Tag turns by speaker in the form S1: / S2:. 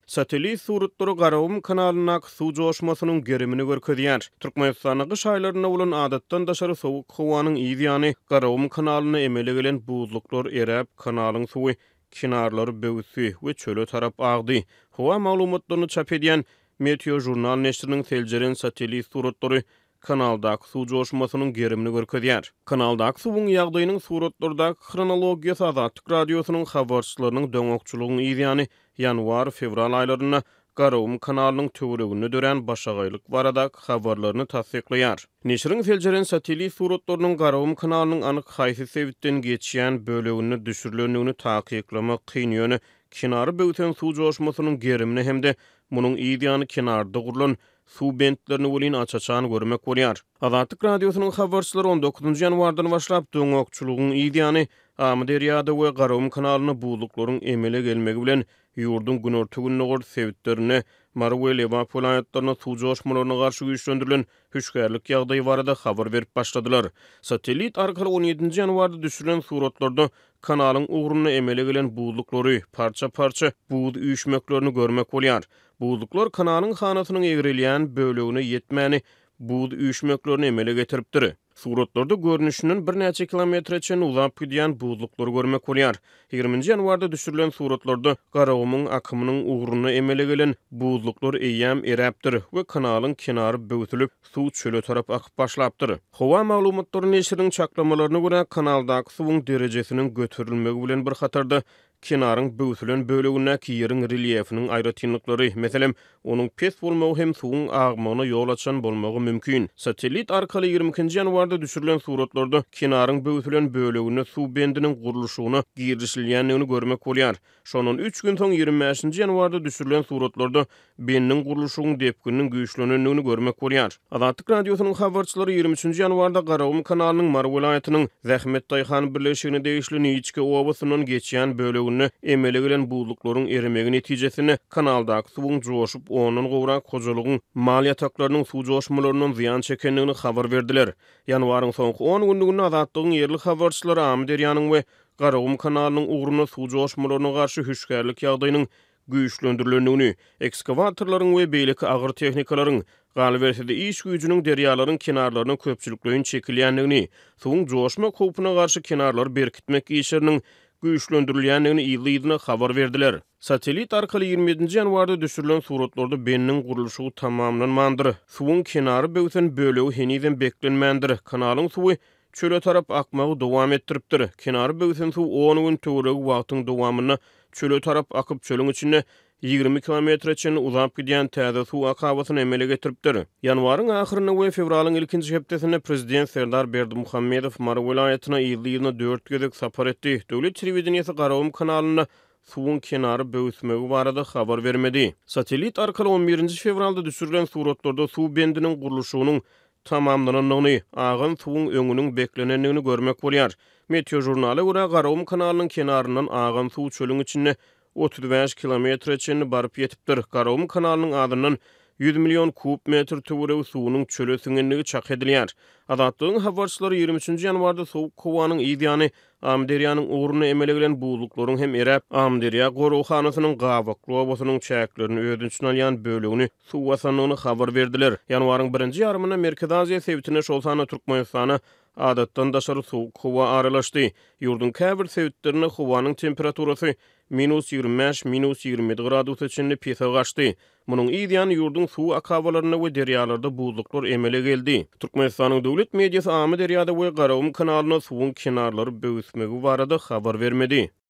S1: Satelit suratları Garawum kanalyna su joşmasynyň gerimini görkezýär. Türkmenistanyň gyş aýlaryna bolan adatdan daşary sowuk howanyň ýygyny Garawum kanalyna emele gelen buzluklar eräp kanalyň suwy kinarlary böwüsy we çöle tarap agdy. Howa maglumatlaryny çap edýän Meteo jurnal neşriniň seljeren satelit suratlary kanaldaky su joşmasynyň gerimini görkezýär. Kanaldaky suwuň ýagdaýynyň suratlardaky kronologiýasy Azatlyk radiosynyň habarçylarynyň döňokçulugyny ýygyny ýanwar-fevral aýlaryna Garawum kanalynyň töweregini dören başagaýlyk barada habarlaryny tasdikleýär. Neşriň seljeren satelit suratlarynyň Garawum kanalynyň anyk haýsy sebitden geçýän bölegini düşürilendigini takyklamak kyn ýöne kinary böwüten su joşmasynyň gerimini hemde munyň ýygyny kinarda gurulan su bentlerini bolyn açaçany görmek bolýar. Azatlyk radiosynyň habarçylary 19 ýanwardan başlap döňokçulugyň ýygyny Amderiýada we Garawum kanalyny buzluklaryň emele gelmegi bilen ýurdun günortugynny gor sebitlerini Marwell evapolatlaryna su joşmalaryna garşy güýçlendirilen hüşgärlik ýagdaýy barada habar berip başladylar. Satelit arkaly 17 ýanwarda düşürilen suratlarda kanalyň ugruny emele gelen buzluklary parça-parça buz üýşmeklerini görmek bolýar. Buzluklar kanalyň hanasynyň egrilýän bölegine ýetmäni buz üýşmeklerini emele getiripdir. Suratlarda görnüşünün bir näçe kilometreçen uzap gidýän buzluklary görmek bolýar. 20-nji ýanwarda düşürilen suratlarda Garawumyň akymynyň ugruny emele gelen buzluklar eýýäm eräpdir we kanalyň kenary böwütülip suw çöle tarap akyp başlapdyr. Howa maglumatlaryny neşriniň çaklamalaryna görä kanaldaky suwuň derejesiniň göterilmegi bilen bir hatarda kenaryň böwütülen bölegine ýeriň reliefiniň aýratynlyklary, meselem, onuň pes bolmagy hem suwuň agmagyna ýol açan bolmagy mümkin. Satelit arkaly 22-nji ýanwarda düşürilen suratlarda kenaryň böwütülen bölegine suw bendiniň gurulşygyna girişilýändigini görmek bolýar. Şonun 3 gün soň 25-nji ýanwarda düşürilen suratlarda bendiniň gurulşygynyň depkiniň güýçlenendigini görmek bolýar. Azatlyk radiosynyň habarçylary 23-nji ýanwarda Garawum kanalynyň Marwell aýatynyň Zähmet Daýhan birleşigine degişli Niçke owasynyň geçýän bölegini emele gelen buzluklaryň erimegi netijesini kanaldaky suwuň joşup ondan gowrak hojalygyň mal ýataklarynyň suw joşmalarynyň ziýan çekendigini habar berdiler. Ýanwaryň soňky 10 günlügine Azatlygyň ýerli habarçylary Amderiýanyň we Garawum kanalynyň ugruny suw joşmalaryna garşy hüşgärlik ýagdaýynyň güýçlendirilendigini, ekskavatorlaryň we beýleki agyr tehnikalaryň galberside iş güýjüniň derýalaryň kenarlaryna köpçülikleýin çekilýändigini, suwuň joşma kopuna garşy kenarlar berkitmek işleriniň güýçlendirilýändigini ýylyna habar berdiler. Satelit arkaly 27-nji ýanwarda düşürilen suratlarda bendiniň gurulşy tamamlanmandyr. Suwuň kenary böwüten bölegi henüzem beklenmändir. Kanalyň suwy çöle tarap akmagy dowam etdiripdir. Kenary böwüten suw 10 gün töweregi wagtyň dowamyna çöle tarap akyp çölüň içinde 20 kilometreçen uzap gidýän täze suw akabatyny emele getiripdir. Ýanwaryň ahyryna we fevralyň ilkinji hepdesinde prezident Serdar Berdimuhammedow Marwell aýatyna ýylyna 4 gezek sapar etdi. Döwlet telewizionýasy Garawum kanalyna suwuň kenary böwüsmegi barada habar bermedi. Satelit arkaly 11-nji fevralda düşürilen suratlarda suw bendiniň gurulşygynyň tamamlananyny, agan suwuň öňüniň beklenendigini görmek bolýar. Meteo jurnaly görä Garawum kanalynyň kenaryndan agan suw çölüň içinde 35 kilometreçeni baryp ýetipdir. Garawum kanalynyň adyndan 100 milyon kub metr töweregi suwunyň çöle siňendigi çak edilýär. Azatlygyň habarçylary 23-nji ýanwarda sowuk howanyň ýygyny Amderiýanyň ugruny emele gelen buzluklaryň hem eräp Amderiýa gorowhanasynyň gawakly owasynyň çäklerini ödünçden alýan bölegini suw wasanlygyny habar berdiler. Ýanwaryň 1-nji ýarymyna Merkez Aziýa sebitine şolsana Türkmenistana adatdan daşary sowuk howa aralaşdy. Ýurdun käbir sebitlerine howanyň temperaturasy -25 -27 gradus içinde pesa gaçdy. Munyň ýygyny ýurdun suw akabalaryna we derýalarda buzluklar emele geldi. Türkmenistanyň döwlet mediýasy Amderiýada we Garawum kanalyna suwuň kenarlary böwüsmegi barada habar bermedi.